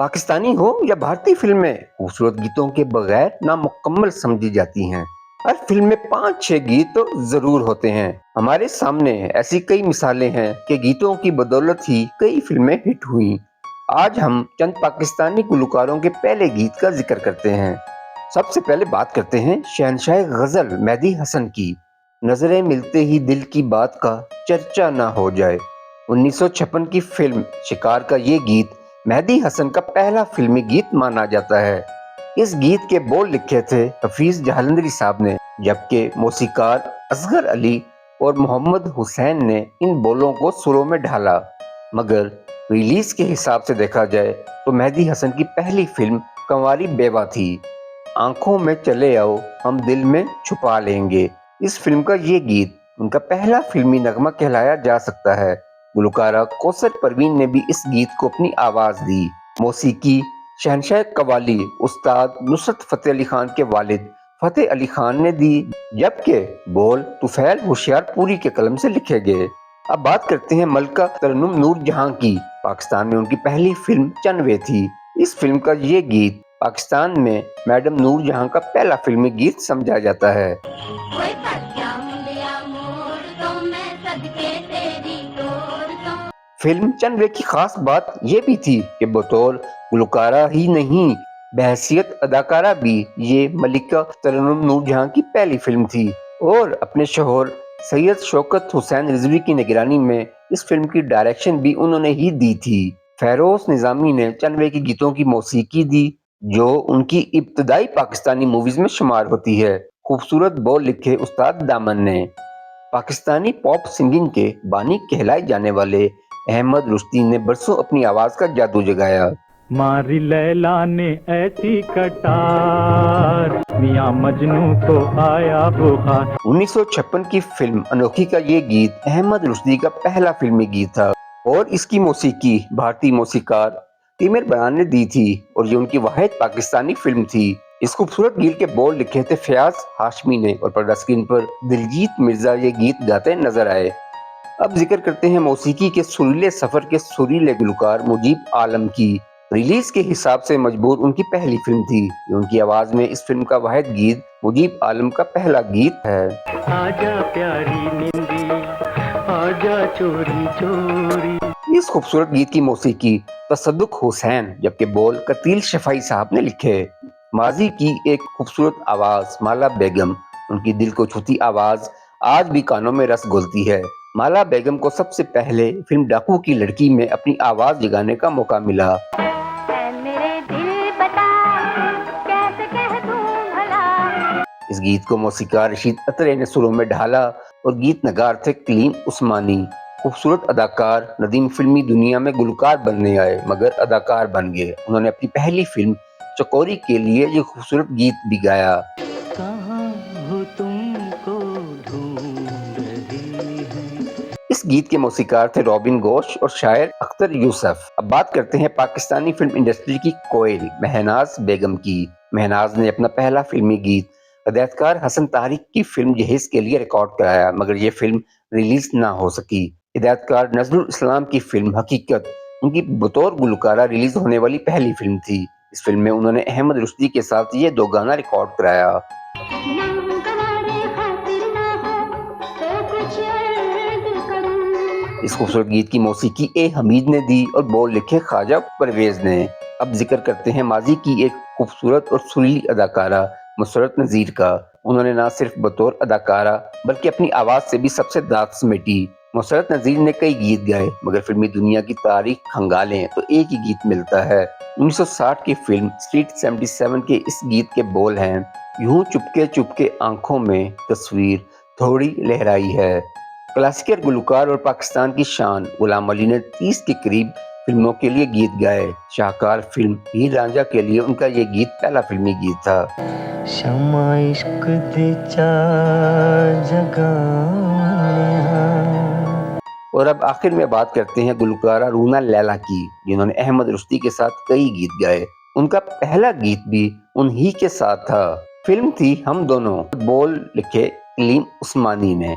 पाकिस्तानी हो या भारतीय फिल्में खूबसूरत गीतों के बगैर नामुकम्मल समझी जाती हैं। हर फिल्म में 5-6 गीत तो जरूर होते हैं। हमारे सामने ऐसी कई मिसालें हैं कि गीतों की बदौलत ही कई फिल्में हिट हुई। आज हम चंद पाकिस्तानी गुलकारों के पहले गीत का जिक्र करते हैं। सबसे पहले बात करते हैं शहनशाह गजल मेहदी हसन की। नजरें मिलते ही दिल की बात का चर्चा ना हो जाए। 1956 की फिल्म शिकार का ये गीत मेहदी हसन का पहला फिल्मी गीत माना जाता है। इस गीत के बोल लिखे थे हफीज जालंधरी साहब ने, जबकि मौसीकार असगर अली और मोहम्मद हुसैन ने इन बोलों को सुरों में ढाला। मगर रिलीज के हिसाब से देखा जाए तो मेहदी हसन की पहली फिल्म कंवारी बेवा थी। आंखों में चले आओ हम दिल में छुपा लेंगे, इस फिल्म का ये गीत उनका पहला फिल्मी नगमा कहलाया जा सकता है। गुलकारा कौसर परवीन ने भी इस गीत को अपनी आवाज दी। मौसीकी शहनशाह कवाली उस्ताद नुसरत फतेह अली खान के वालिद फतेह अली खान ने दी, जबकि बोल तुफैल होशियारपुरी के कलम से लिखे गए। अब बात करते हैं मलका तरन्नुम नूर जहां की। पाकिस्तान में उनकी पहली फिल्म चनवे थी। इस फिल्म का ये गीत पाकिस्तान में मैडम नूर जहां का पहला फिल्मी गीत समझा जाता है। फिल्म चनवे की खास बात यह भी थी कि बतौर गुलकारा ही नहीं, बहैसियत अदाकारा भी ये मलिका तरन्नुम नूर जहां की पहली फिल्म थी और अपने शोहर सैयद शौकत हुसैन रिजवी की निगरानी में इस फिल्म की डायरेक्शन भी उन्होंने ही दी थी। फेरोज निजामी ने चनवे के गीतों की मौसीकी दी, जो उनकी इब्तदाई पाकिस्तानी मूवीज में शुमार होती है। खूबसूरत बोल लिखे उस्ताद दामन ने। पाकिस्तानी पॉप सिंगिंग के बानी कहलाए जाने वाले अहमद रुश्दी ने बरसों अपनी आवाज का जादू जगाया। मारी लैला ने ऐसी कटार, मियां मजनू को आया बुखार। 1956 की फिल्म अनोखी का ये गीत अहमद रुश्दी का पहला फिल्मी गीत था और इसकी मौसीकी भारतीय मौसीकार तिमिर बयान ने दी थी और ये उनकी वाहिद पाकिस्तानी फिल्म थी। इस खूबसूरत गीत के बोल लिखे थे फयाज हाशमी ने और पर्दा स्क्रीन पर दिलजीत मिर्जा ये गीत गाते नजर आए। अब जिक्र करते हैं मौसीकी के सुरीले सफर के सुरीले गुलकार मुजीब आलम की। रिलीज के हिसाब से मजबूर उनकी पहली फिल्म थी। उनकी आवाज में इस फिल्म का वाहिद गीत मुजीब आलम का पहला गीत है। आजा प्यारी निंदिया, आजा चोरी चोरी। इस खूबसूरत गीत की मौसीकी तसद्दुक हुसैन जबकि बोल कतील शफाई साहब ने लिखे। माजी की एक खूबसूरत आवाज माला बेगम, उनकी दिल को छूती आवाज आज भी कानों में रस घोलती है। माला बेगम को सबसे पहले फिल्म डाकू की लड़की में अपनी आवाज जगाने का मौका मिला। इस गीत को मौसीकार रशीद अतरे ने सुरों में ढाला और गीत नगार थे कलीम उस्मानी। खूबसूरत अदाकार नदीम फिल्मी दुनिया में गुलकार बनने आए मगर अदाकार बन गए। उन्होंने अपनी पहली फिल्म चकोरी के लिए ये खूबसूरत गीत भी गाया। इस गीत के मौसीकार थे रॉबिन घोष और शायर अख्तर यूसुफ। अब बात करते हैं पाकिस्तानी फिल्म इंडस्ट्री की कोयल महनाज बेगम की। महनाज ने अपना पहला फिल्मी गीत हिदायतकार हसन तारिक की फिल्म जहेज के लिए रिकॉर्ड कराया मगर ये फिल्म रिलीज ना हो सकी। हिदायतकार नजरुल इस्लाम की फिल्म हकीकत उनकी बतौर गुलकारा रिलीज होने वाली पहली फिल्म थी। इस फिल्म में उन्होंने अहमद रुश्दी के साथ ये 2 गाना रिकॉर्ड कराया। इस खूबसूरत गीत की मौसीकी ए हमीद ने दी और बोल लिखे ख्वाजा परवेज ने। अब जिक्र करते हैं माजी की एक खूबसूरत और सुरीली अदाकारा मुसरत नज़ीर का। उन्होंने ना सिर्फ बतौर अदाकारा बल्कि अपनी आवाज से भी सबसे दाद समेटी। मुसरत नज़ीर ने कई गीत गाए मगर फिल्मी दुनिया की तारीख खंगालें तो एक ही गीत मिलता है। 1960 की फिल्म स्ट्रीट 77 के इस गीत के बोल हैं, यूं चुपके चुपके आंखों में तस्वीर थोड़ी लहराई है। क्लासिकल गुलकार और पाकिस्तान की शान गुलाम अली ने 30 के करीब फिल्मों के लिए गीत गाए। शाहकार फिल्म हीर रांझा के लिए उनका ये गीत पहला फिल्मी गीत था। शमा इश्क दे चार जगह। और अब आखिर में बात करते हैं गुलकारा रूना लैला की, जिन्होंने अहमद रुश्दी के साथ कई गीत गाए। उनका पहला गीत भी उन्हीं के साथ था। फिल्म थी हम दोनों, बोल लिखे कलीम उस्मानी ने।